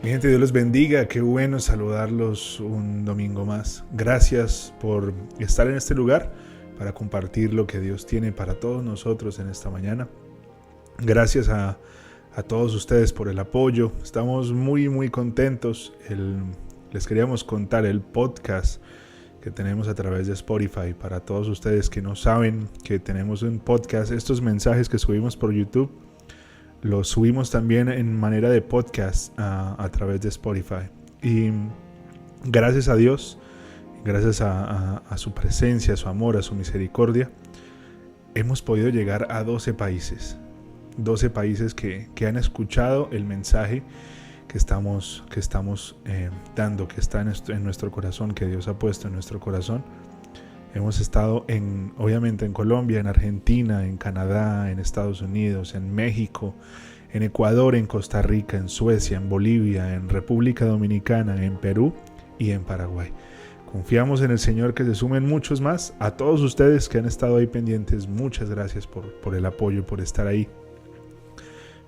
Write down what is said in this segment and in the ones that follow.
Mi gente, Dios los bendiga. Qué bueno saludarlos un domingo más. Gracias por estar en este lugar para compartir lo que Dios tiene para todos nosotros en esta mañana. Gracias a todos ustedes por el apoyo. Estamos muy contentos. Les queríamos contar el podcast que tenemos a través de Spotify. Para todos ustedes que no saben que tenemos un podcast, estos mensajes que subimos por YouTube los subimos también en manera de podcast a través de Spotify. Y gracias a Dios, gracias a su presencia, a su amor, a su misericordia, hemos podido llegar a 12 países. 12 países que han escuchado el mensaje que estamos dando, que está en nuestro corazón, que Dios ha puesto en nuestro corazón. Hemos estado obviamente en Colombia, en Argentina, en Canadá, en Estados Unidos, en México, en Ecuador, en Costa Rica, en Suecia, en Bolivia, en República Dominicana, en Perú y en Paraguay. Confiamos en el Señor que se sumen muchos más. A todos ustedes que han estado ahí pendientes, muchas gracias por el apoyo, por estar ahí.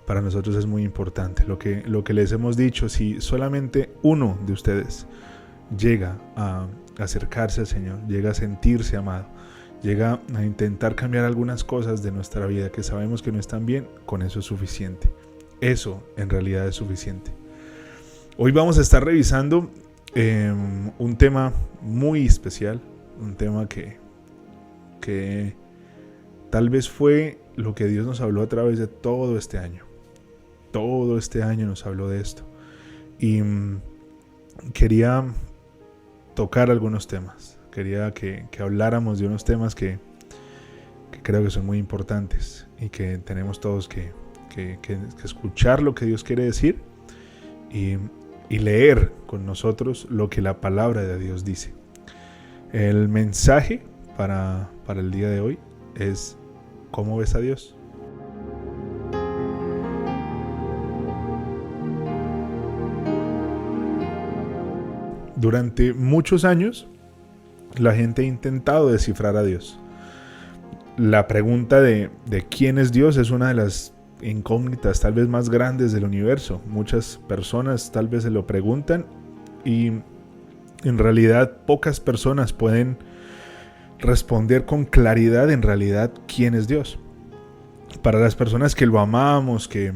Para nosotros es muy importante lo que les hemos dicho. Si solamente uno de ustedes llega a acercarse al Señor, llega a sentirse amado, llega a intentar cambiar algunas cosas de nuestra vida que sabemos que no están bien, con eso es suficiente. Eso en realidad es suficiente. Hoy vamos a estar revisando un tema muy especial, un tema que tal vez fue lo que Dios nos habló a través de todo este año. Todo este año nos habló de esto. Y quería tocar algunos temas. Quería que habláramos de unos temas que creo que son muy importantes y que tenemos todos que escuchar lo que Dios quiere decir y leer con nosotros lo que la palabra de Dios dice. El mensaje para el día de hoy es: ¿cómo ves a Dios? Durante muchos años, la gente ha intentado descifrar a Dios. La pregunta de quién es Dios es una de las incógnitas tal vez más grandes del universo. Muchas personas tal vez se lo preguntan y en realidad pocas personas pueden responder con claridad en realidad quién es Dios. Para las personas que lo amamos, que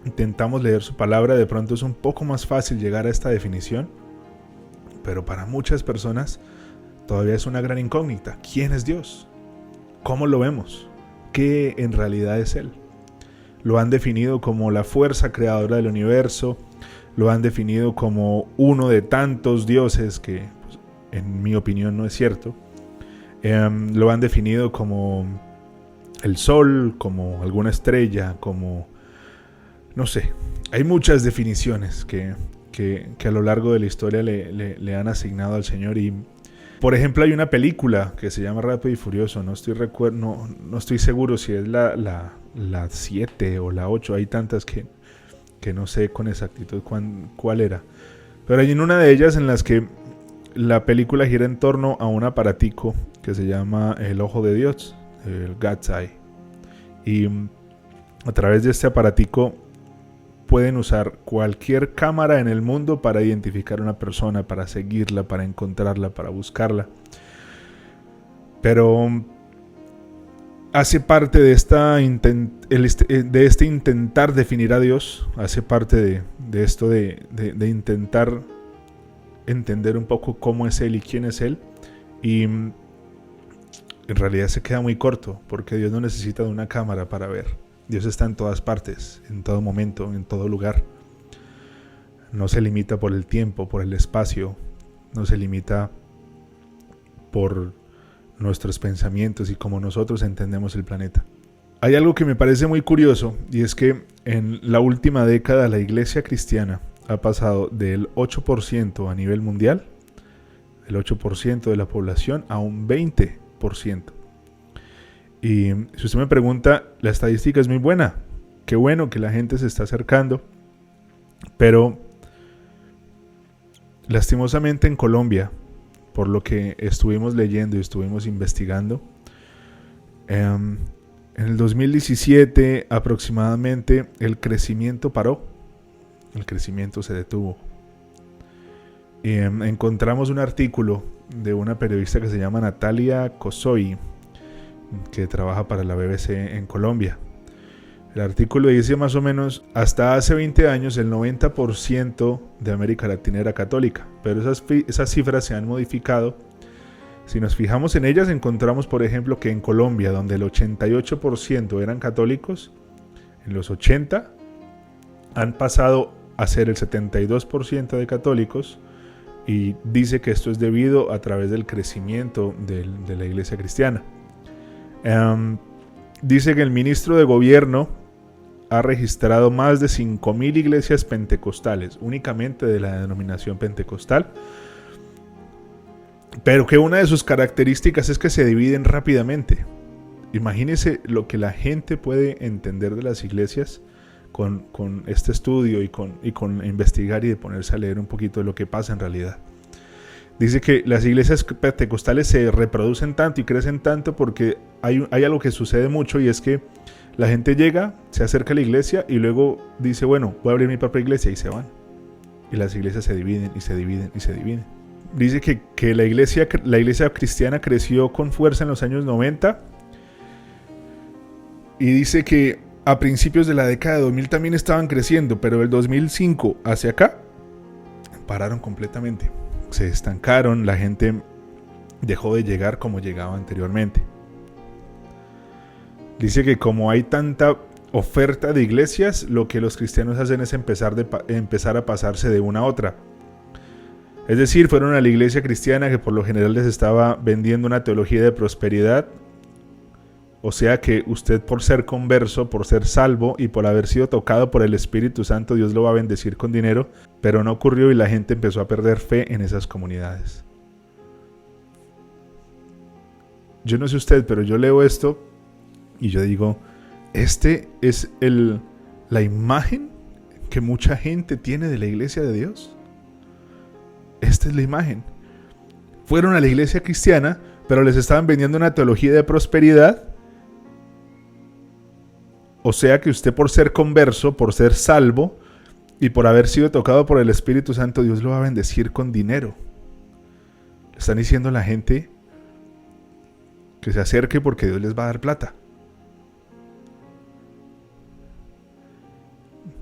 intentamos leer su palabra, de pronto es un poco más fácil llegar a esta definición. Pero para muchas personas todavía es una gran incógnita. ¿Quién es Dios? ¿Cómo lo vemos? ¿Qué en realidad es Él? Lo han definido como la fuerza creadora del universo. Lo han definido como uno de tantos dioses que, pues, en mi opinión, no es cierto. Lo han definido como el sol, como alguna estrella, como... no sé. Hay muchas definiciones que a lo largo de la historia le han asignado al Señor. Y por ejemplo hay una película que se llama Rápido y Furioso. No estoy seguro si es la 7 o la 8. Hay tantas que no sé con exactitud cuál era. Pero hay en una de ellas en las que la película gira en torno a un aparatico que se llama el Ojo de Dios, el God's Eye. Y a través de este aparatico pueden usar cualquier cámara en el mundo para identificar a una persona, para seguirla, para encontrarla, para buscarla. Pero hace parte de este intentar definir a Dios, hace parte de esto de intentar entender un poco cómo es Él y quién es Él. Y en realidad se queda muy corto, porque Dios no necesita de una cámara para ver. Dios está en todas partes, en todo momento, en todo lugar. No se limita por el tiempo, por el espacio. No se limita por nuestros pensamientos y cómo nosotros entendemos el planeta. Hay algo que me parece muy curioso, y es que en la última década la iglesia cristiana ha pasado del 8% a nivel mundial, el 8% de la población, a un 20%. Y si usted me pregunta, la estadística es muy buena. Qué bueno que la gente se está acercando. Pero lastimosamente en Colombia, por lo que estuvimos leyendo y estuvimos investigando, en el 2017 aproximadamente el crecimiento paró. el crecimiento se detuvo. Y encontramos un artículo de una periodista que se llama Natalia Cosoy, que trabaja para la BBC en Colombia. El artículo dice más o menos, hasta hace 20 años el 90% de América Latina era católica, pero esas cifras se han modificado. Si nos fijamos en ellas, encontramos por ejemplo que en Colombia, donde el 88% eran católicos, en los 80 han pasado a ser el 72% de católicos, y dice que esto es debido a través del crecimiento de la iglesia cristiana. Dice que el ministro de gobierno ha registrado más de 5.000 iglesias pentecostales, únicamente de la denominación pentecostal, pero que una de sus características es que se dividen rápidamente. Imagínense lo que la gente puede entender de las iglesias con este estudio y con investigar y de ponerse a leer un poquito de lo que pasa en realidad. Dice que las iglesias pentecostales se reproducen tanto y crecen tanto porque hay algo que sucede mucho, y es que la gente llega, se acerca a la iglesia y luego dice, bueno, voy a abrir mi propia iglesia, y se van. Y las iglesias se dividen y se dividen y se dividen. Dice que la iglesia cristiana creció con fuerza en los años 90, y dice que a principios de la década de 2000 también estaban creciendo, pero del 2005 hacia acá pararon completamente. Se estancaron, la gente dejó de llegar como llegaba anteriormente. Dice que como hay tanta oferta de iglesias, lo que los cristianos hacen es empezar a pasarse de una a otra. Es decir, fueron a la iglesia cristiana que por lo general les estaba vendiendo una teología de prosperidad. O sea que usted, por ser converso, por ser salvo y por haber sido tocado por el Espíritu Santo, Dios lo va a bendecir con dinero, pero no ocurrió, y la gente empezó a perder fe en esas comunidades. Yo no sé usted, pero yo leo esto y yo digo, este es la imagen que mucha gente tiene de la iglesia de Dios. Esta es la imagen. Fueron a la iglesia cristiana, pero les estaban vendiendo una teología de prosperidad. O sea que usted, por ser converso, por ser salvo y por haber sido tocado por el Espíritu Santo, Dios lo va a bendecir con dinero. Le están diciendo a la gente que se acerque porque Dios les va a dar plata.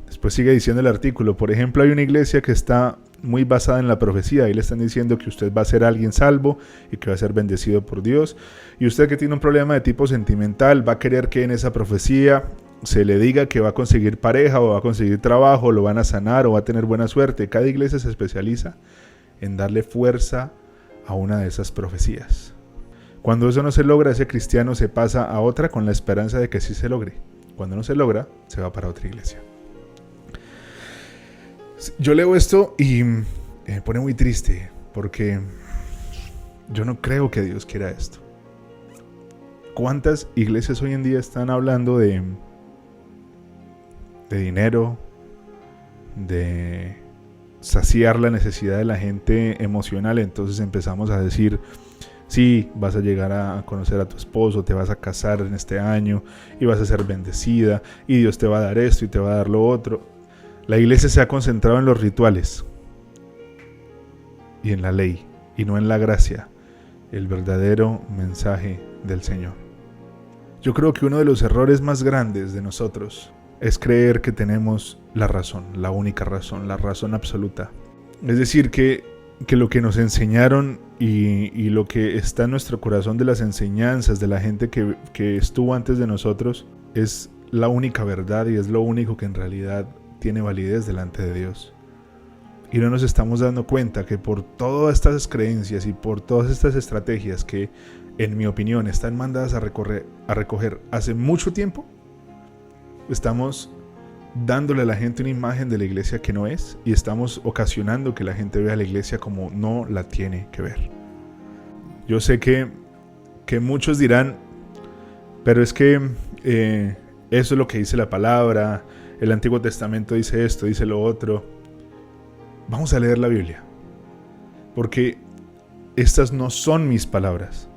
Después sigue diciendo el artículo, por ejemplo, hay una iglesia que está muy basada en la profecía, y le están diciendo que usted va a ser alguien salvo y que va a ser bendecido por Dios, y usted, que tiene un problema de tipo sentimental, va a querer que en esa profecía se le diga que va a conseguir pareja o va a conseguir trabajo, lo van a sanar o va a tener buena suerte. Cada iglesia se especializa en darle fuerza a una de esas profecías. Cuando eso no se logra, ese cristiano se pasa a otra con la esperanza de que sí se logre. Cuando no se logra, se va para otra iglesia. Yo leo esto y me pone muy triste, porque yo no creo que Dios quiera esto. ¿Cuántas iglesias hoy en día están hablando de dinero, de saciar la necesidad de la gente emocional? Entonces empezamos a decir, sí, vas a llegar a conocer a tu esposo, te vas a casar en este año y vas a ser bendecida y Dios te va a dar esto y te va a dar lo otro. La iglesia se ha concentrado en los rituales y en la ley, y no en la gracia, el verdadero mensaje del Señor. Yo creo que uno de los errores más grandes de nosotros es creer que tenemos la razón, la única razón, la razón absoluta. Es decir, que lo que nos enseñaron y lo que está en nuestro corazón de las enseñanzas de la gente que estuvo antes de nosotros es la única verdad y es lo único que en realidad tiene validez delante de Dios. Y no nos estamos dando cuenta que por todas estas creencias y por todas estas estrategias que, en mi opinión, están mandadas a recoger hace mucho tiempo, estamos dándole a la gente una imagen de la iglesia que no es, y estamos ocasionando que la gente vea la iglesia como no la tiene que ver. Yo sé que muchos dirán, pero es que eso es lo que dice la palabra, el Antiguo Testamento dice esto, dice lo otro. Vamos a leer la Biblia, porque estas no son mis palabras.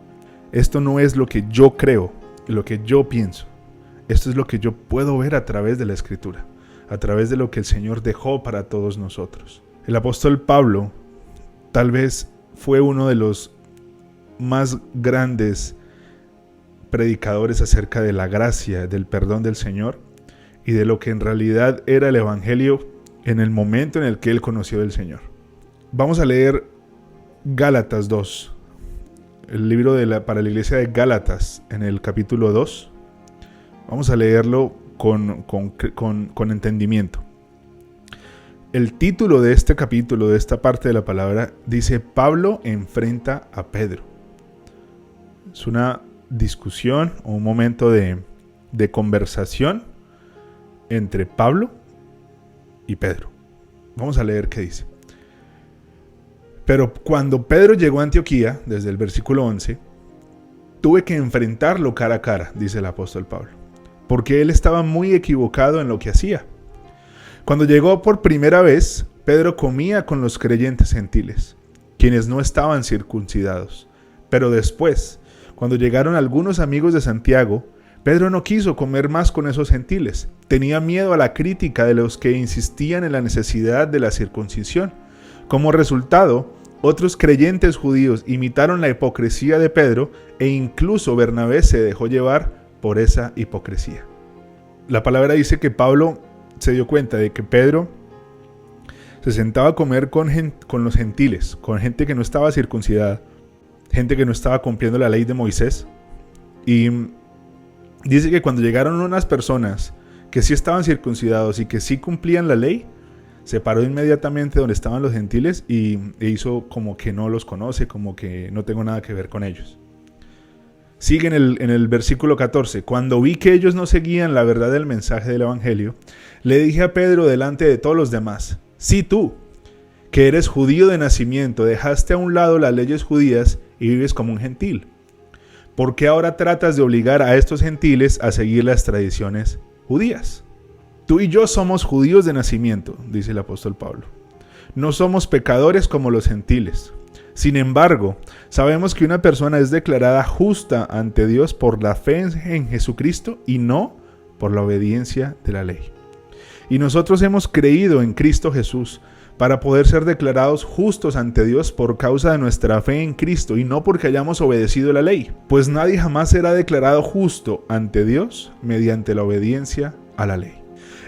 Esto no es lo que yo creo, lo que yo pienso. Esto es lo que yo puedo ver a través de la Escritura. a través de lo que el Señor dejó para todos nosotros. El apóstol Pablo tal vez fue uno de los más grandes predicadores acerca de la gracia, del perdón del Señor y de lo que en realidad era el Evangelio en el momento en el que él conoció del Señor. Vamos a leer Gálatas 2, el libro para la iglesia de Gálatas, en el capítulo 2. Vamos a leerlo con entendimiento. El título de este capítulo, de esta parte de la palabra, dice: Pablo enfrenta a Pedro. Es una discusión o un momento de conversación entre Pablo y Pedro. Vamos a leer qué dice. Pero cuando Pedro llegó a Antioquía, desde el versículo 11, tuve que enfrentarlo cara a cara, dice el apóstol Pablo, porque él estaba muy equivocado en lo que hacía. Cuando llegó por primera vez, Pedro comía con los creyentes gentiles, quienes no estaban circuncidados. Pero después, cuando llegaron algunos amigos de Santiago, Pedro no quiso comer más con esos gentiles. Tenía miedo a la crítica de los que insistían en la necesidad de la circuncisión. Como resultado, otros creyentes judíos imitaron la hipocresía de Pedro e incluso Bernabé se dejó llevar por esa hipocresía. La palabra dice que Pablo se dio cuenta de que Pedro se sentaba a comer con los gentiles, con gente que no estaba circuncidada, gente que no estaba cumpliendo la ley de Moisés. Y dice que cuando llegaron unas personas que sí estaban circuncidados y que sí cumplían la ley, se paró inmediatamente donde estaban los gentiles e hizo como que no los conoce, como que no tengo nada que ver con ellos. Sigue en el versículo 14. Cuando vi que ellos no seguían la verdad del mensaje del Evangelio, le dije a Pedro delante de todos los demás: si tú, que eres judío de nacimiento, dejaste a un lado las leyes judías y vives como un gentil, ¿por qué ahora tratas de obligar a estos gentiles a seguir las tradiciones judías? Tú y yo somos judíos de nacimiento, dice el apóstol Pablo. No somos pecadores como los gentiles. Sin embargo, sabemos que una persona es declarada justa ante Dios por la fe en Jesucristo y no por la obediencia de la ley. Y nosotros hemos creído en Cristo Jesús para poder ser declarados justos ante Dios por causa de nuestra fe en Cristo y no porque hayamos obedecido la ley. Pues nadie jamás será declarado justo ante Dios mediante la obediencia a la ley.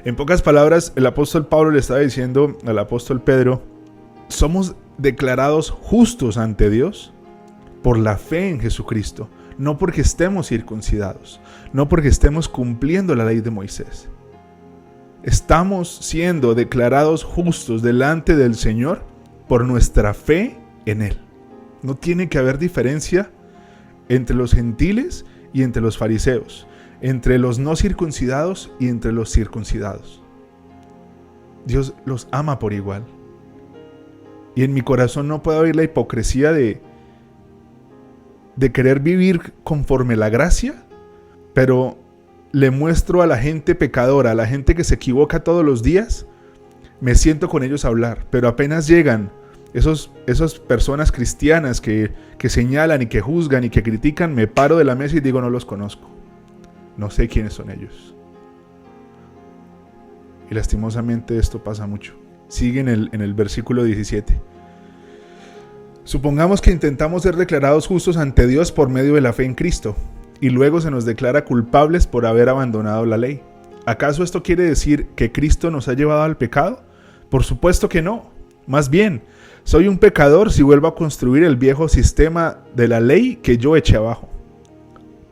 En pocas palabras, el apóstol Pablo le estaba diciendo al apóstol Pedro: somos declarados justos ante Dios por la fe en Jesucristo, no porque estemos circuncidados, no porque estemos cumpliendo la ley de Moisés. Estamos siendo declarados justos delante del Señor por nuestra fe en Él. No tiene que haber diferencia entre los gentiles y entre los fariseos, entre los no circuncidados y entre los circuncidados. Dios los ama por igual. Y en mi corazón no puede haber la hipocresía de querer vivir conforme la gracia, pero le muestro a la gente pecadora, a la gente que se equivoca todos los días, me siento con ellos a hablar, pero apenas llegan esas personas cristianas que señalan y que juzgan y que critican, me paro de la mesa y digo: no los conozco, no sé quiénes son ellos. Y lastimosamente esto pasa mucho. Sigue en el versículo 17. Supongamos que intentamos ser declarados justos ante Dios por medio de la fe en Cristo, y luego se nos declara culpables por haber abandonado la ley. ¿Acaso esto quiere decir que Cristo nos ha llevado al pecado? Por supuesto que no. Más bien, soy un pecador si vuelvo a construir el viejo sistema de la ley que yo eché abajo.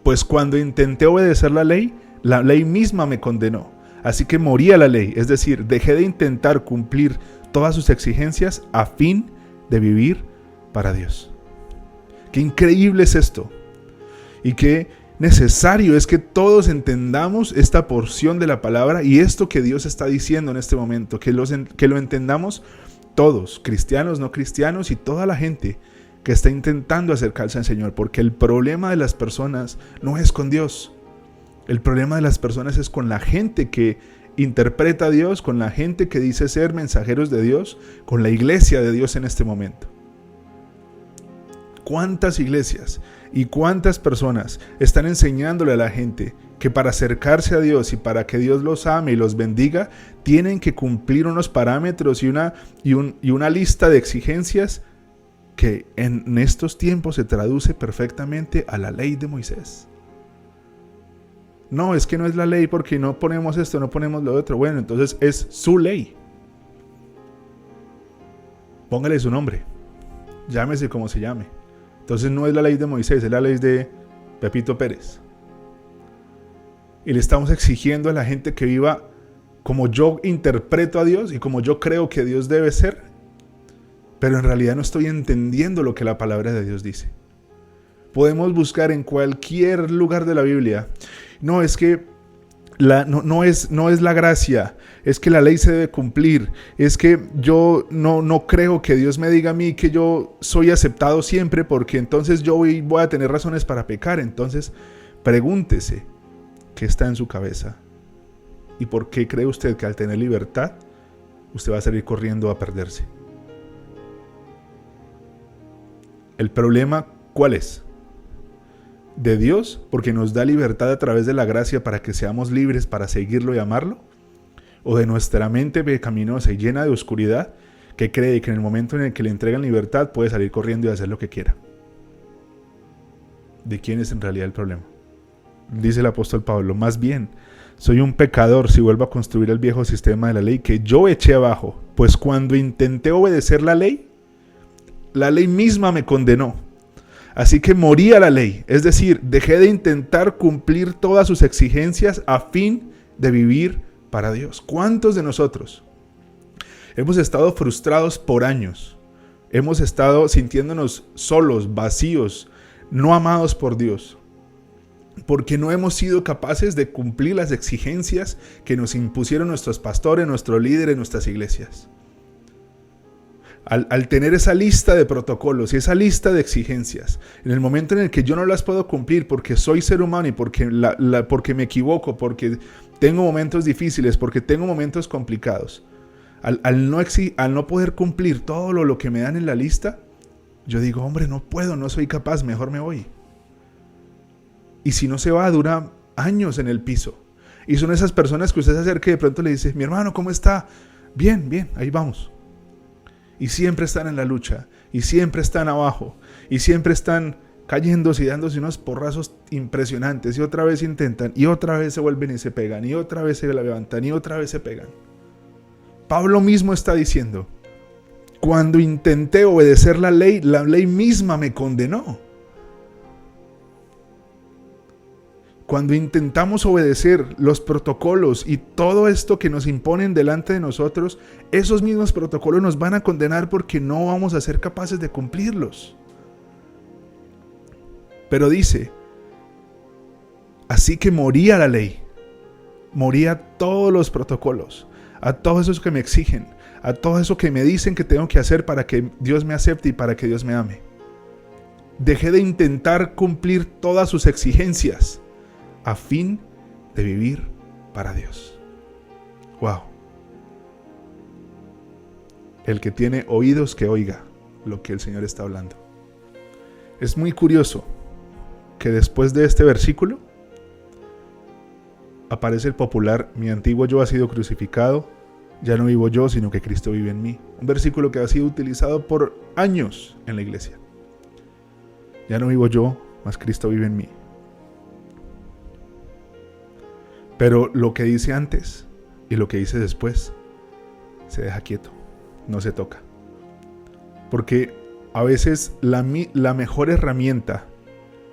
Pues cuando intenté obedecer la ley misma me condenó. Así que morí a la ley, es decir, dejé de intentar cumplir todas sus exigencias a fin de vivir para Dios. Qué increíble es esto. Y qué necesario es que todos entendamos esta porción de la palabra y esto que Dios está diciendo en este momento, que lo entendamos todos, cristianos, no cristianos y toda la gente que está intentando acercarse al Señor, porque el problema de las personas no es con Dios. El problema de las personas es con la gente que interpreta a Dios, con la gente que dice ser mensajeros de Dios, con la iglesia de Dios en este momento. ¿Cuántas iglesias y cuántas personas están enseñándole a la gente que para acercarse a Dios y para que Dios los ame y los bendiga, tienen que cumplir unos parámetros y una lista de exigencias que en estos tiempos se traduce perfectamente a la ley de Moisés. No, es que no es la ley porque no ponemos esto, no ponemos lo otro. Bueno, entonces es su ley. Póngale su nombre. Llámese como se llame. Entonces no es la ley de Moisés, es la ley de Pepito Pérez. Y le estamos exigiendo a la gente que viva como yo interpreto a Dios y como yo creo que Dios debe ser, pero en realidad no estoy entendiendo lo que la palabra de Dios dice. Podemos buscar en cualquier lugar de la Biblia. No, es que no es la gracia, es que la ley se debe cumplir, es que yo no creo que Dios me diga a mí que yo soy aceptado siempre porque entonces yo voy a tener razones para pecar. Entonces pregúntese qué está en su cabeza y por qué cree usted que al tener libertad usted va a salir corriendo a perderse. ¿El problema cuál es? ¿De Dios porque nos da libertad a través de la gracia para que seamos libres para seguirlo y amarlo? ¿O de nuestra mente pecaminosa y llena de oscuridad que cree que en el momento en el que le entregan libertad puede salir corriendo y hacer lo que quiera? ¿De quién es en realidad el problema? Dice el apóstol Pablo, más bien, soy un pecador si vuelvo a construir el viejo sistema de la ley que yo eché abajo, pues cuando intenté obedecer la ley misma me condenó. Así que morí a la ley, es decir, dejé de intentar cumplir todas sus exigencias a fin de vivir para Dios. ¿Cuántos de nosotros hemos estado frustrados por años? Hemos estado sintiéndonos solos, vacíos, no amados por Dios, porque no hemos sido capaces de cumplir las exigencias que nos impusieron nuestros pastores, nuestros líderes, nuestras iglesias. Al tener esa lista de protocolos y esa lista de exigencias, en el momento en el que yo no las puedo cumplir porque soy ser humano y porque me equivoco, porque tengo momentos difíciles, porque tengo momentos complicados, al no poder cumplir todo lo que me dan en la lista, yo digo, hombre, no puedo, no soy capaz, mejor me voy. Y si no se va, dura años en el piso. Y son esas personas que usted se acerca y de pronto le dice, mi hermano, ¿cómo está? Bien, bien, ahí vamos. Y siempre están en la lucha, y siempre están abajo, y siempre están cayéndose y dándose unos porrazos impresionantes, y otra vez intentan, y otra vez se vuelven y se pegan, y otra vez se levantan, y otra vez se pegan. Pablo mismo está diciendo, cuando intenté obedecer la ley misma me condenó. Cuando intentamos obedecer los protocolos y todo esto que nos imponen delante de nosotros, esos mismos protocolos nos van a condenar porque no vamos a ser capaces de cumplirlos. Pero dice, así que morí a la ley, morí a todos los protocolos, a todos esos que me exigen, a todo eso que me dicen que tengo que hacer para que Dios me acepte y para que Dios me ame. Dejé de intentar cumplir todas sus exigencias a fin de vivir para Dios. Wow. El que tiene oídos que oiga lo que el Señor está hablando. Es muy curioso que después de este versículo aparece el popular, mi antiguo yo ha sido crucificado, ya no vivo yo, sino que Cristo vive en mí. Un versículo que ha sido utilizado por años en la iglesia. Ya no vivo yo, mas Cristo vive en mí. Pero lo que dice antes y lo que dice después se deja quieto, no se toca. Porque a veces la mejor herramienta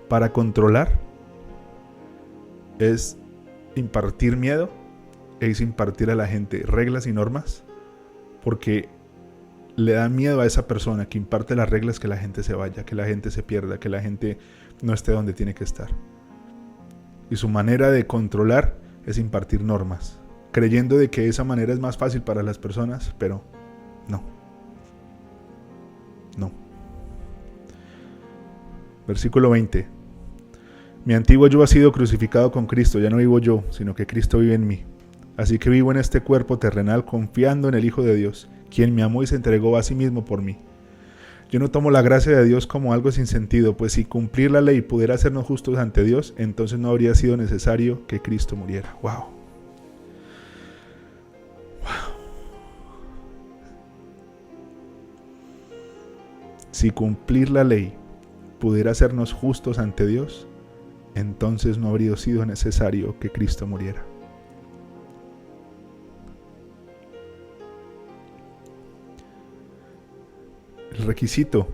para controlar es impartir miedo, es impartir a la gente reglas y normas, porque le da miedo a esa persona que imparte las reglas que la gente se vaya, que la gente se pierda, que la gente no esté donde tiene que estar. Y su manera de controlar es impartir normas, creyendo de que esa manera es más fácil para las personas, pero no. Versículo 20. Mi antiguo yo ha sido crucificado con Cristo, ya no vivo yo, sino que Cristo vive en mí. Así que vivo en este cuerpo terrenal confiando en el Hijo de Dios, quien me amó y se entregó a sí mismo por mí. Yo no tomo la gracia de Dios como algo sin sentido, pues si cumplir la ley pudiera hacernos justos ante Dios, entonces no habría sido necesario que Cristo muriera. ¡Wow! Si cumplir la ley pudiera hacernos justos ante Dios, entonces no habría sido necesario que Cristo muriera. El requisito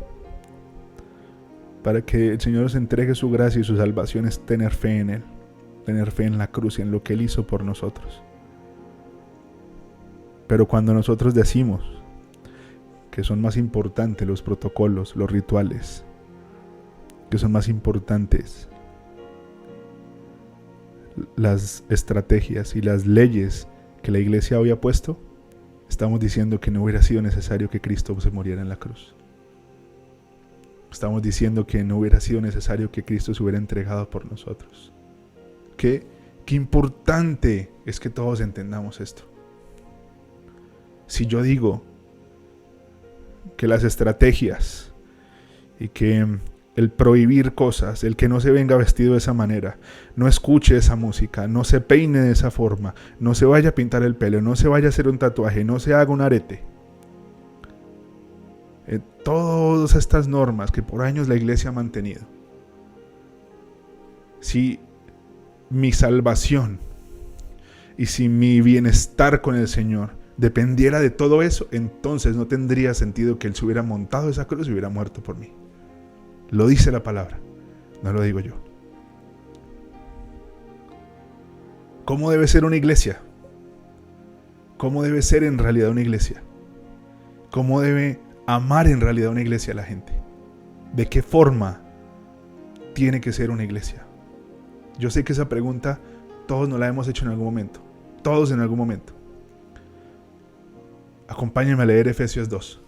para que el Señor nos entregue su gracia y su salvación es tener fe en Él, tener fe en la cruz y en lo que Él hizo por nosotros. Pero cuando nosotros decimos que son más importantes los protocolos, los rituales, que son más importantes las estrategias y las leyes que la iglesia había puesto, estamos diciendo que no hubiera sido necesario que Cristo se muriera en la cruz. Estamos diciendo que no hubiera sido necesario que Cristo se hubiera entregado por nosotros. Qué importante es que todos entendamos esto. Si yo digo que las estrategias y que el prohibir cosas, el que no se venga vestido de esa manera, no escuche esa música, no se peine de esa forma, no se vaya a pintar el pelo, no se vaya a hacer un tatuaje, no se haga un arete. Todas estas normas que por años la iglesia ha mantenido. Si mi salvación y si mi bienestar con el Señor dependiera de todo eso, entonces no tendría sentido que Él se hubiera montado esa cruz y hubiera muerto por mí. Lo dice la palabra, no lo digo yo. ¿Cómo debe ser una iglesia? ¿Cómo debe ser en realidad una iglesia? ¿Cómo debe amar en realidad una iglesia a la gente? ¿De qué forma tiene que ser una iglesia? Yo sé que esa pregunta todos nos la hemos hecho en algún momento. Todos en algún momento. Acompáñenme a leer Efesios 2.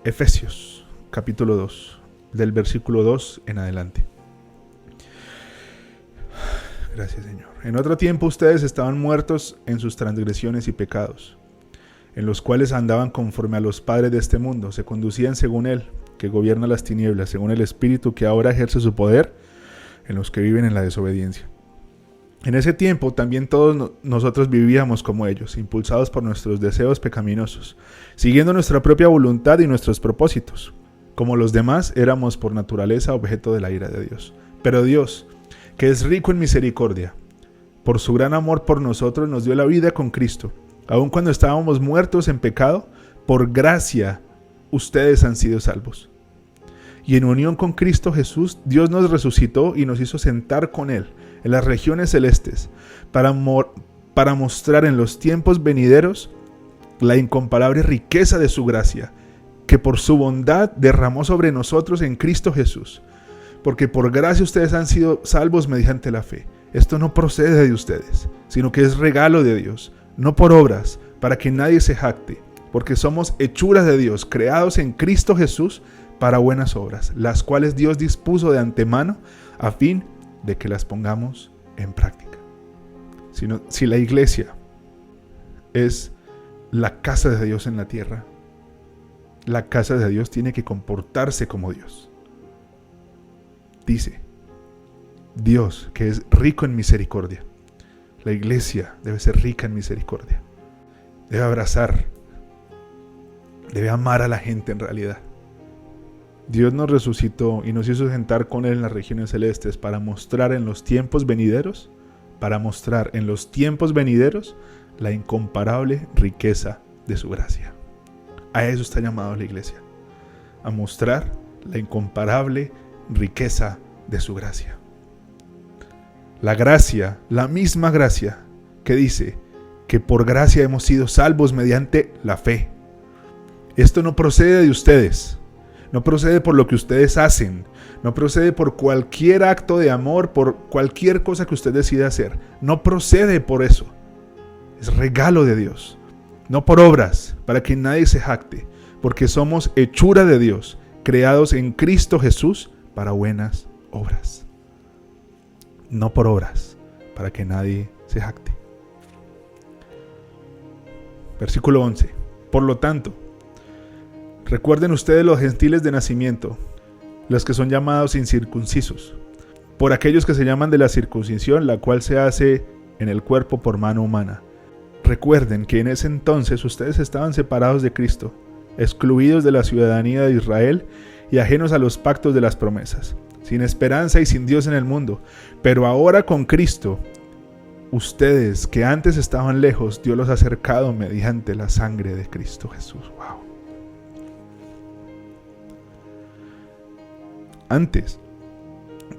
Efesios capítulo 2, del versículo 2 en adelante. Gracias, Señor. En otro tiempo ustedes estaban muertos en sus transgresiones y pecados, en los cuales andaban conforme a los padres de este mundo, se conducían según él, que gobierna las tinieblas, según el espíritu que ahora ejerce su poder en los que viven en la desobediencia. En ese tiempo también todos nosotros vivíamos como ellos, impulsados por nuestros deseos pecaminosos, siguiendo nuestra propia voluntad y nuestros propósitos. Como los demás, éramos por naturaleza objeto de la ira de Dios. Pero Dios, que es rico en misericordia, por su gran amor por nosotros, nos dio la vida con Cristo. Aun cuando estábamos muertos en pecado, por gracia ustedes han sido salvos. Y en unión con Cristo Jesús, Dios nos resucitó y nos hizo sentar con Él en las regiones celestes, para mostrar en los tiempos venideros la incomparable riqueza de su gracia, que por su bondad derramó sobre nosotros en Cristo Jesús. Porque por gracia ustedes han sido salvos mediante la fe. Esto no procede de ustedes, sino que es regalo de Dios, no por obras, para que nadie se jacte, porque somos hechuras de Dios, creados en Cristo Jesús para buenas obras, las cuales Dios dispuso de antemano a fin de que las pongamos en práctica. Si la iglesia es la casa de Dios en la tierra, la casa de Dios tiene que comportarse como Dios. Dice Dios, que es rico en misericordia. La iglesia debe ser rica en misericordia. Debe abrazar, debe amar a la gente en realidad. Dios nos resucitó y nos hizo sentar con Él en las regiones celestes para mostrar en los tiempos venideros, la incomparable riqueza de su gracia. A eso está llamado la iglesia, a mostrar la incomparable riqueza de su gracia. La gracia, la misma gracia que dice que por gracia hemos sido salvos mediante la fe. Esto no procede de ustedes, no procede por lo que ustedes hacen, no procede por cualquier acto de amor, por cualquier cosa que usted decida hacer. No procede por eso. Es regalo de Dios. No por obras, para que nadie se jacte, porque somos hechura de Dios, creados en Cristo Jesús para buenas obras. No por obras, para que nadie se jacte. Versículo 11. Por lo tanto, Recuerden ustedes los gentiles de nacimiento, los que son llamados incircuncisos, por aquellos que se llaman de la circuncisión, la cual se hace en el cuerpo por mano humana. Recuerden que en ese entonces ustedes estaban separados de Cristo, excluidos de la ciudadanía de Israel y ajenos a los pactos de las promesas, sin esperanza y sin Dios en el mundo. Pero ahora con Cristo, ustedes que antes estaban lejos, Dios los ha acercado mediante la sangre de Cristo Jesús. Wow. Antes,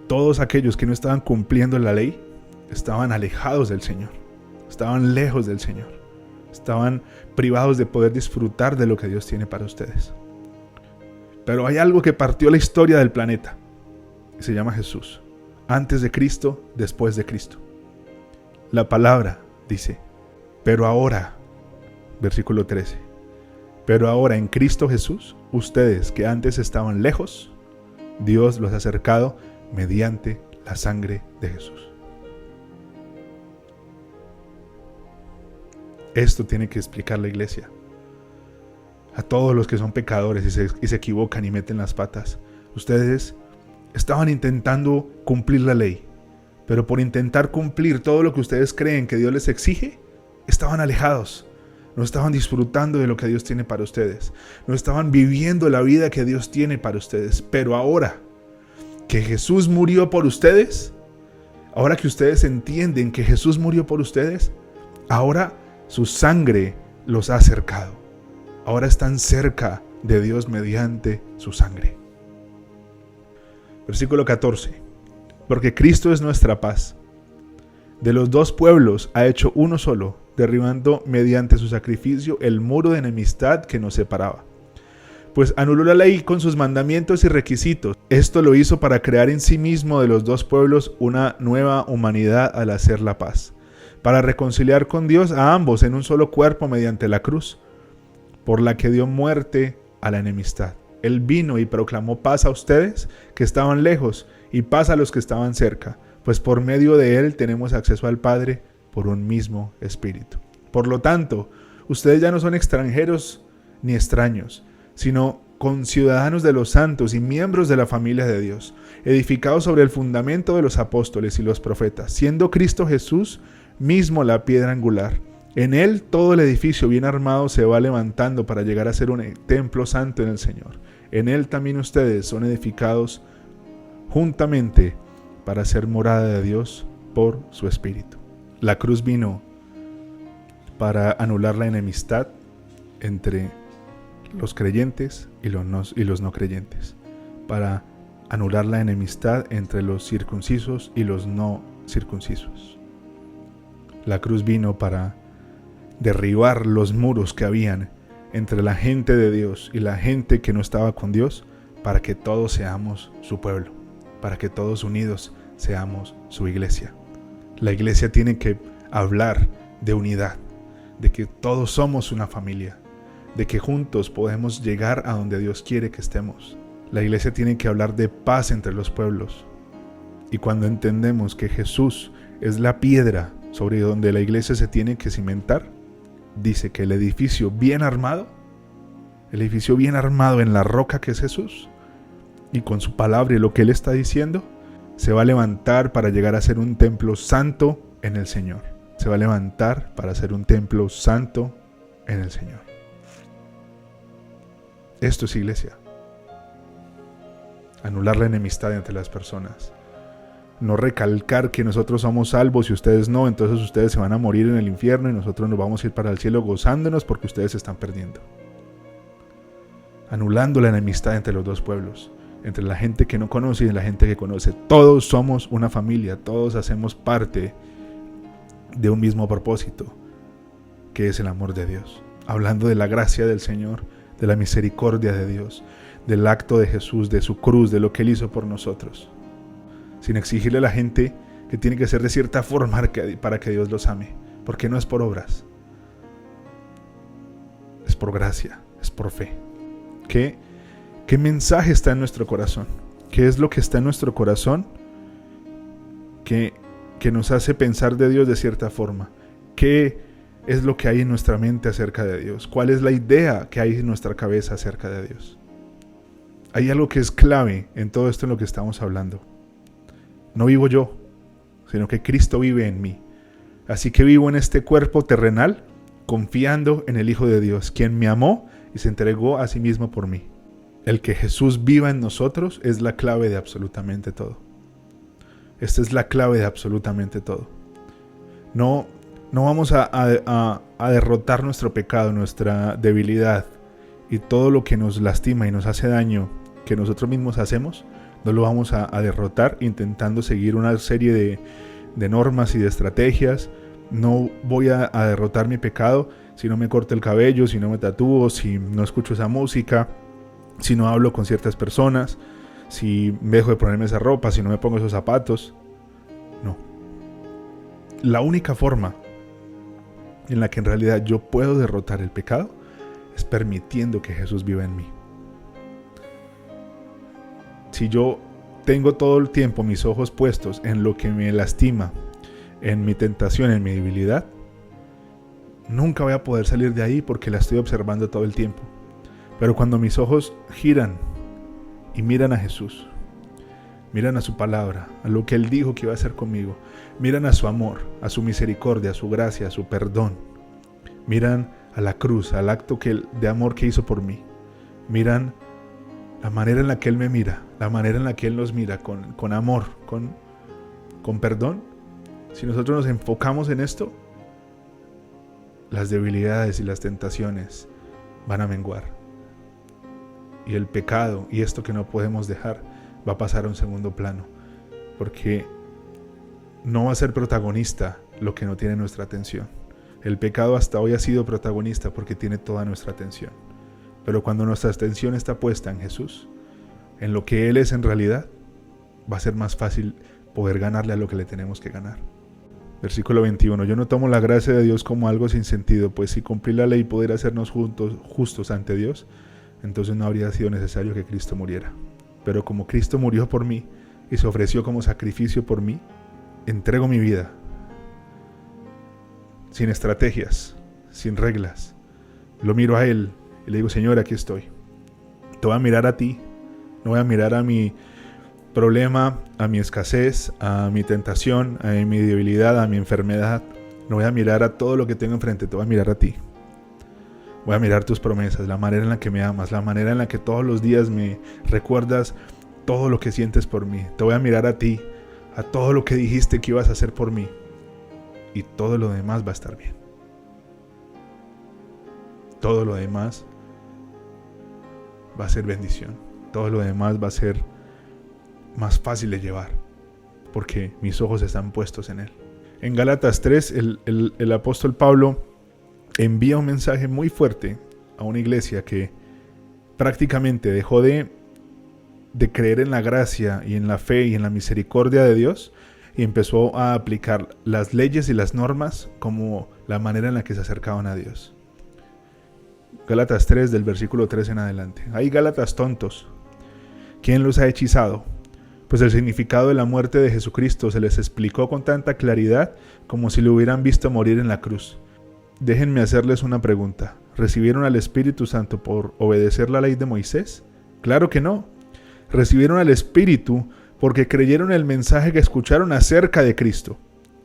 todos aquellos que no estaban cumpliendo la ley estaban alejados del Señor, estaban lejos del Señor, estaban privados de poder disfrutar de lo que Dios tiene para ustedes. Pero hay algo que partió la historia del planeta y se llama Jesús. Antes de Cristo, después de Cristo. La palabra dice, pero ahora, versículo 13, pero ahora en Cristo Jesús, ustedes que antes estaban lejos, Dios los ha acercado mediante la sangre de Jesús. Esto tiene que explicar la iglesia. A todos los que son pecadores y se equivocan y meten las patas. Ustedes estaban intentando cumplir la ley, pero por intentar cumplir todo lo que ustedes creen que Dios les exige, estaban alejados. No estaban disfrutando de lo que Dios tiene para ustedes. No estaban viviendo la vida que Dios tiene para ustedes. Pero ahora que Jesús murió por ustedes, ahora que ustedes entienden que Jesús murió por ustedes, ahora su sangre los ha acercado. Ahora están cerca de Dios mediante su sangre. Versículo 14. Porque Cristo es nuestra paz. De los dos pueblos ha hecho uno solo, derribando mediante su sacrificio el muro de enemistad que nos separaba. Pues anuló la ley con sus mandamientos y requisitos. Esto lo hizo para crear en sí mismo de los dos pueblos una nueva humanidad al hacer la paz, para reconciliar con Dios a ambos en un solo cuerpo mediante la cruz, por la que dio muerte a la enemistad. Él vino y proclamó paz a ustedes que estaban lejos y paz a los que estaban cerca, pues por medio de él tenemos acceso al Padre por un mismo Espíritu. Por lo tanto, ustedes ya no son extranjeros ni extraños, sino conciudadanos de los santos y miembros de la familia de Dios, edificados sobre el fundamento de los apóstoles y los profetas, siendo Cristo Jesús mismo la piedra angular. En él todo el edificio bien armado se va levantando para llegar a ser un templo santo en el Señor. En él también ustedes son edificados juntamente para ser morada de Dios por su Espíritu. La cruz vino para anular la enemistad entre los creyentes y los no creyentes, para anular la enemistad entre los circuncisos y los no circuncisos. La cruz vino para derribar los muros que habían entre la gente de Dios y la gente que no estaba con Dios, para que todos seamos su pueblo, para que todos unidos seamos su iglesia. La iglesia tiene que hablar de unidad, de que todos somos una familia, de que juntos podemos llegar a donde Dios quiere que estemos. La iglesia tiene que hablar de paz entre los pueblos. Y cuando entendemos que Jesús es la piedra sobre donde la iglesia se tiene que cimentar, dice que el edificio bien armado en la roca que es Jesús, y con su palabra y lo que Él está diciendo, se va a levantar para llegar a ser un templo santo en el Señor. Se va a levantar para ser un templo santo en el Señor. Esto es iglesia. Anular la enemistad entre las personas. No recalcar que nosotros somos salvos y ustedes no, entonces ustedes se van a morir en el infierno y nosotros nos vamos a ir para el cielo gozándonos porque ustedes se están perdiendo. Anulando la enemistad entre los dos pueblos, entre la gente que no conoce y la gente que conoce. Todos somos una familia, todos hacemos parte de un mismo propósito, que es el amor de Dios. Hablando de la gracia del Señor, de la misericordia de Dios, del acto de Jesús, de su cruz, de lo que Él hizo por nosotros. Sin exigirle a la gente que tiene que ser de cierta forma para que Dios los ame, porque no es por obras, es por gracia, es por fe. ¿Qué mensaje está en nuestro corazón? ¿Qué es lo que está en nuestro corazón que nos hace pensar de Dios de cierta forma? ¿Qué es lo que hay en nuestra mente acerca de Dios? ¿Cuál es la idea que hay en nuestra cabeza acerca de Dios? Hay algo que es clave en todo esto en lo que estamos hablando. No vivo yo, sino que Cristo vive en mí. Así que vivo en este cuerpo terrenal, confiando en el Hijo de Dios, quien me amó y se entregó a sí mismo por mí. El que Jesús viva en nosotros es la clave de absolutamente todo. Esta es la clave de absolutamente todo. No vamos a derrotar nuestro pecado, nuestra debilidad y todo lo que nos lastima y nos hace daño que nosotros mismos hacemos. No lo vamos a derrotar intentando seguir una serie de normas y de estrategias. No voy a derrotar mi pecado si no me corto el cabello, si no me tatúo, si no escucho esa música, si no hablo con ciertas personas, si dejo de ponerme esa ropa, si no me pongo esos zapatos. No. La única forma en la que en realidad yo puedo derrotar el pecado es permitiendo que Jesús viva en mí. Si yo tengo todo el tiempo mis ojos puestos en lo que me lastima, en mi tentación, en mi debilidad, nunca voy a poder salir de ahí porque la estoy observando todo el tiempo. Pero cuando mis ojos giran y miran a Jesús, miran a su palabra, a lo que Él dijo que iba a hacer conmigo, miran a su amor, a su misericordia, a su gracia, a su perdón, miran a la cruz, al acto de amor que hizo por mí, miran la manera en la que Él me mira, la manera en la que Él nos mira, con amor, con perdón. Si nosotros nos enfocamos en esto, las debilidades y las tentaciones van a menguar. Y el pecado y esto que no podemos dejar va a pasar a un segundo plano. Porque no va a ser protagonista lo que no tiene nuestra atención. El pecado hasta hoy ha sido protagonista porque tiene toda nuestra atención. Pero cuando nuestra atención está puesta en Jesús, en lo que Él es en realidad, va a ser más fácil poder ganarle a lo que le tenemos que ganar. Versículo 21. Yo no tomo la gracia de Dios como algo sin sentido, pues si cumplir la ley poder hacernos justos ante Dios, entonces no habría sido necesario que Cristo muriera. Pero como Cristo murió por mí y se ofreció como sacrificio por mí, entrego mi vida, sin estrategias, sin reglas. Lo miro a Él y le digo: Señor, aquí estoy. Te voy a mirar a ti, no voy a mirar a mi problema, a mi escasez, a mi tentación, a mi debilidad, a mi enfermedad. No voy a mirar a todo lo que tengo enfrente, te voy a mirar a ti. Voy a mirar tus promesas, la manera en la que me amas, la manera en la que todos los días me recuerdas todo lo que sientes por mí. Te voy a mirar a ti, a todo lo que dijiste que ibas a hacer por mí. Y todo lo demás va a estar bien. Todo lo demás va a ser bendición. Todo lo demás va a ser más fácil de llevar, porque mis ojos están puestos en Él. En Gálatas 3, el apóstol Pablo envía un mensaje muy fuerte a una iglesia que prácticamente dejó de creer en la gracia y en la fe y en la misericordia de Dios y empezó a aplicar las leyes y las normas como la manera en la que se acercaban a Dios. Gálatas 3, del versículo 3 en adelante. Hay Gálatas tontos. ¿Quién los ha hechizado? Pues el significado de la muerte de Jesucristo se les explicó con tanta claridad como si lo hubieran visto morir en la cruz. Déjenme hacerles una pregunta. ¿Recibieron al Espíritu Santo por obedecer la ley de Moisés? Claro que no. Recibieron al Espíritu porque creyeron el mensaje que escucharon acerca de Cristo.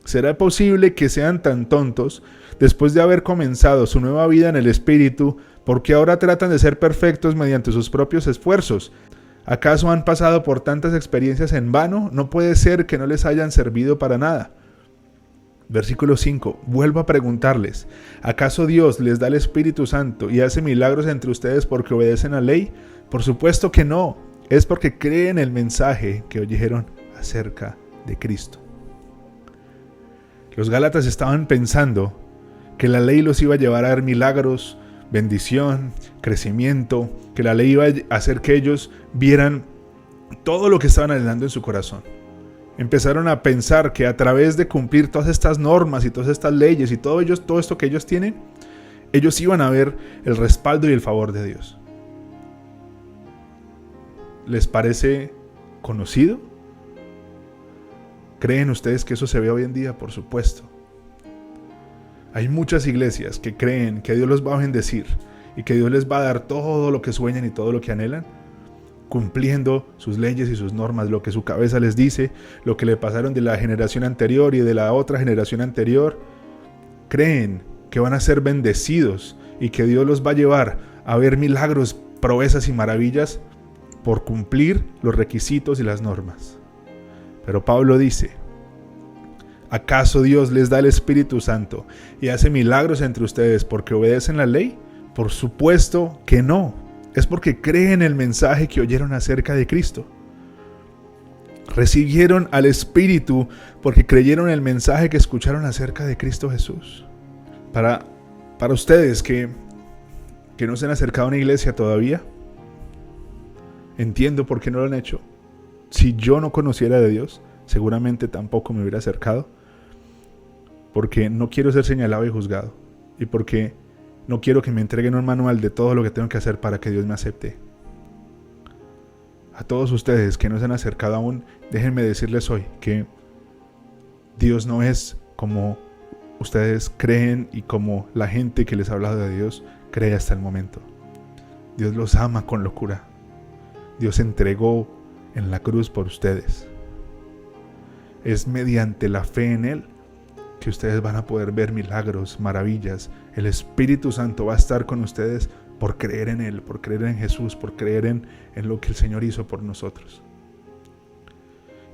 ¿Será posible que sean tan tontos después de haber comenzado su nueva vida en el Espíritu porque ahora tratan de ser perfectos mediante sus propios esfuerzos? ¿Acaso han pasado por tantas experiencias en vano? No puede ser que no les hayan servido para nada. Versículo 5. Vuelvo a preguntarles, ¿acaso Dios les da el Espíritu Santo y hace milagros entre ustedes porque obedecen a la ley? Por supuesto que no. Es porque creen el mensaje que oyeron acerca de Cristo. Los gálatas estaban pensando que la ley los iba a llevar a ver milagros, bendición, crecimiento, que la ley iba a hacer que ellos vieran todo lo que estaban anhelando en su corazón. Empezaron a pensar que a través de cumplir todas estas normas y todas estas leyes y todo esto que ellos tienen, ellos iban a ver el respaldo y el favor de Dios. ¿Les parece conocido? ¿Creen ustedes que eso se ve hoy en día? Por supuesto. Hay muchas iglesias que creen que Dios los va a bendecir y que Dios les va a dar todo lo que sueñan y todo lo que anhelan, cumpliendo sus leyes y sus normas, lo que su cabeza les dice, lo que le pasaron de la generación anterior y de la otra generación anterior. Creen que van a ser bendecidos y que Dios los va a llevar a ver milagros, proezas y maravillas por cumplir los requisitos y las normas. Pero Pablo dice: ¿acaso Dios les da el Espíritu Santo y hace milagros entre ustedes porque obedecen la ley? Por supuesto que no. Es porque creen el mensaje que oyeron acerca de Cristo. Recibieron al Espíritu porque creyeron el mensaje que escucharon acerca de Cristo Jesús. Para ustedes que no se han acercado a una iglesia todavía, entiendo por qué no lo han hecho. Si yo no conociera de Dios, seguramente tampoco me hubiera acercado, porque no quiero ser señalado y juzgado, y porque no quiero que me entreguen un manual de todo lo que tengo que hacer para que Dios me acepte. A todos ustedes que no se han acercado aún, déjenme decirles hoy que Dios no es como ustedes creen y como la gente que les ha hablado de Dios cree hasta el momento. Dios los ama con locura. Dios se entregó en la cruz por ustedes. Es mediante la fe en Él que ustedes van a poder ver milagros, maravillas. El Espíritu Santo va a estar con ustedes por creer en Él, por creer en Jesús, por creer en lo que el Señor hizo por nosotros.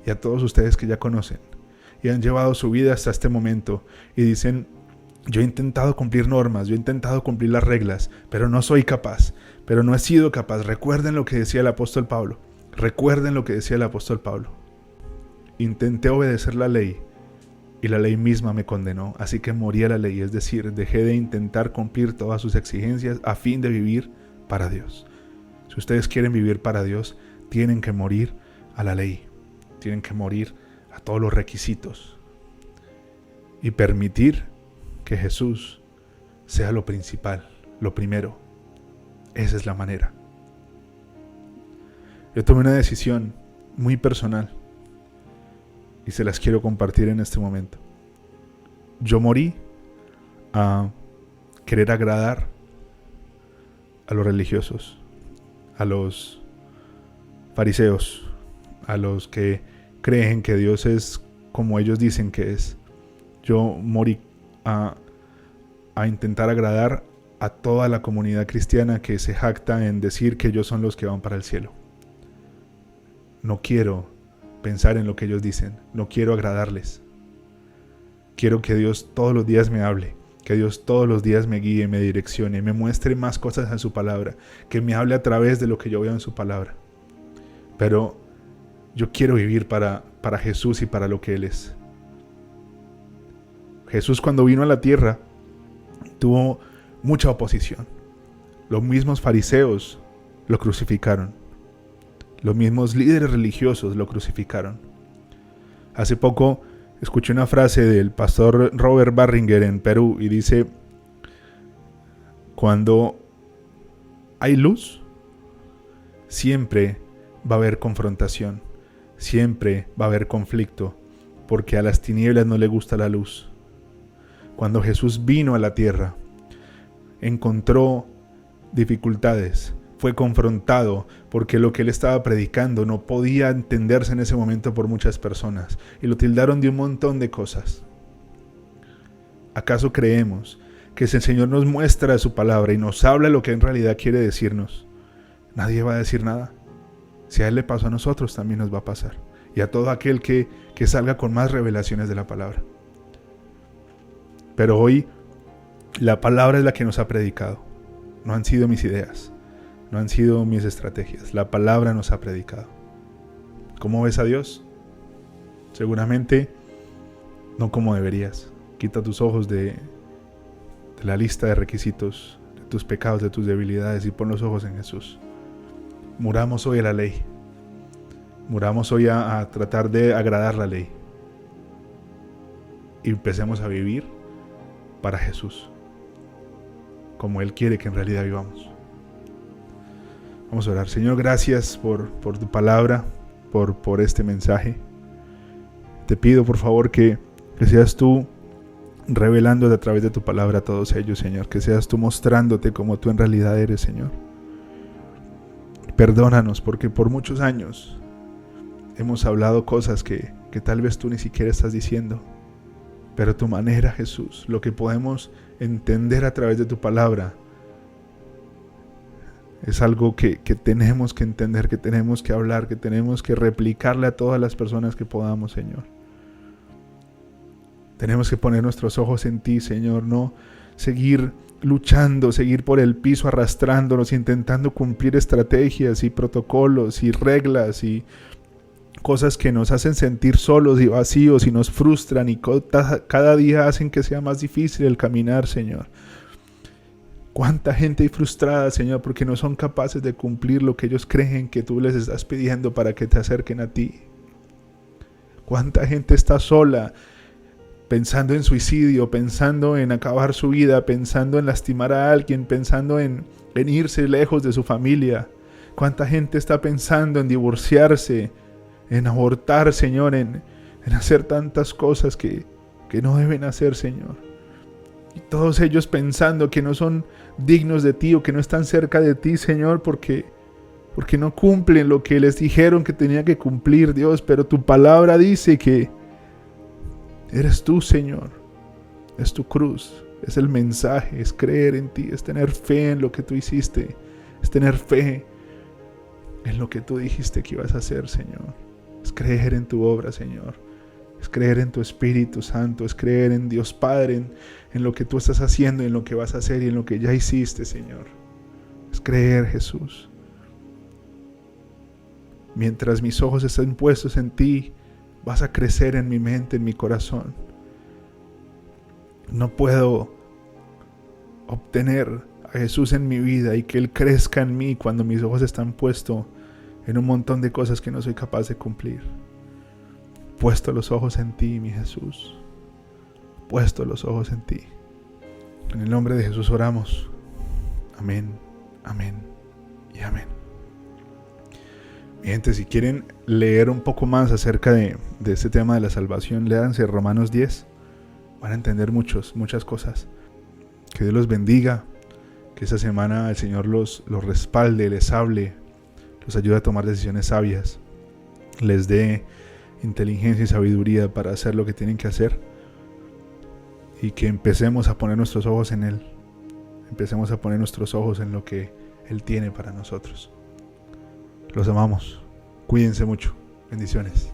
Y a todos ustedes que ya conocen y han llevado su vida hasta este momento y dicen: yo he intentado cumplir normas, yo he intentado cumplir las reglas, pero no soy capaz, pero no he sido capaz. Recuerden lo que decía el apóstol Pablo. Recuerden lo que decía el apóstol Pablo. Intenté obedecer la ley y la ley misma me condenó, así que morí a la ley, es decir, dejé de intentar cumplir todas sus exigencias a fin de vivir para Dios. Si ustedes quieren vivir para Dios, tienen que morir a la ley, tienen que morir a todos los requisitos y permitir que Jesús sea lo principal, lo primero. Esa es la manera. Yo tomé una decisión muy personal y se las quiero compartir en este momento. Yo morí a querer agradar a los religiosos, a los fariseos, a los que creen que Dios es como ellos dicen que es. Yo morí a intentar agradar a toda la comunidad cristiana que se jacta en decir que ellos son los que van para el cielo. No quiero pensar en lo que ellos dicen, no quiero agradarles. Quiero que Dios todos los días me hable, que Dios todos los días me guíe, me direccione, me muestre más cosas en su palabra, que me hable a través de lo que yo veo en su palabra. Pero yo quiero vivir para Jesús y para lo que Él es. Jesús, cuando vino a la tierra, tuvo mucha oposición. Los mismos fariseos lo crucificaron. Los mismos líderes religiosos lo crucificaron. Hace poco escuché una frase del pastor Robert Barringer en Perú y dice: cuando hay luz, siempre va a haber confrontación, siempre va a haber conflicto, porque a las tinieblas no le gusta la luz. Cuando Jesús vino a la tierra, encontró dificultades, fue confrontado porque lo que él estaba predicando no podía entenderse en ese momento por muchas personas y lo tildaron de un montón de cosas. ¿Acaso creemos que si el Señor nos muestra su palabra y nos habla lo que en realidad quiere decirnos, nadie va a decir nada? Si a Él le pasó a nosotros, también nos va a pasar. Y a todo aquel que salga con más revelaciones de la palabra. Pero hoy la palabra es la que nos ha predicado. No han sido mis ideas, no han sido mis estrategias. La palabra nos ha predicado. ¿Cómo ves a Dios? Seguramente no como deberías. Quita tus ojos de la lista de requisitos, de tus pecados, de tus debilidades y pon los ojos en Jesús. Muramos hoy a la ley. Muramos hoy a tratar de agradar la ley. Y empecemos a vivir para Jesús, como Él quiere que en realidad vivamos. Vamos a orar. Señor, gracias por tu palabra, por este mensaje. Te pido por favor que seas tú revelándote a través de tu palabra a todos ellos, Señor. Que seas tú mostrándote como tú en realidad eres, Señor. Perdónanos porque por muchos años hemos hablado cosas que tal vez tú ni siquiera estás diciendo. Pero tu manera, Jesús, lo que podemos entender a través de tu palabra, es algo que tenemos que entender, que tenemos que hablar, que tenemos que replicarle a todas las personas que podamos, Señor. Tenemos que poner nuestros ojos en ti, Señor, no seguir luchando, seguir por el piso arrastrándonos, intentando cumplir estrategias y protocolos y reglas y cosas que nos hacen sentir solos y vacíos y nos frustran y cada día hacen que sea más difícil el caminar, Señor. Cuánta gente hay frustrada, Señor, porque no son capaces de cumplir lo que ellos creen que tú les estás pidiendo para que te acerquen a ti. Cuánta gente está sola, pensando en suicidio, pensando en acabar su vida, pensando en lastimar a alguien, pensando en irse lejos de su familia. Cuánta gente está pensando en divorciarse, en abortar, Señor, en hacer tantas cosas que no deben hacer, Señor. Y todos ellos pensando que no son dignos de ti o que no están cerca de ti, Señor, porque no cumplen lo que les dijeron que tenía que cumplir, Dios. Pero tu palabra dice que eres tú, Señor. Es tu cruz, es el mensaje, es creer en ti, es tener fe en lo que tú hiciste, es tener fe en lo que tú dijiste que ibas a hacer, Señor. Es creer en tu obra, Señor. Es creer en tu Espíritu Santo, es creer en Dios Padre, en lo que tú estás haciendo, en lo que vas a hacer y en lo que ya hiciste, Señor. Es creer, Jesús. Mientras mis ojos estén puestos en ti, vas a crecer en mi mente, en mi corazón. No puedo obtener a Jesús en mi vida y que Él crezca en mí cuando mis ojos están puestos en un montón de cosas que no soy capaz de cumplir. Puesto los ojos en ti, mi Jesús. Puesto los ojos en ti. En el nombre de Jesús oramos. Amén, amén y amén. Mi gente, si quieren leer un poco más acerca de este tema de la salvación, léanse Romanos 10. Van a entender muchas cosas. Que Dios los bendiga. Que esta semana el Señor los respalde, les hable, los ayude a tomar decisiones sabias. Les dé inteligencia y sabiduría para hacer lo que tienen que hacer. Y que empecemos a poner nuestros ojos en Él. Empecemos a poner nuestros ojos en lo que Él tiene para nosotros. Los amamos. Cuídense mucho. Bendiciones.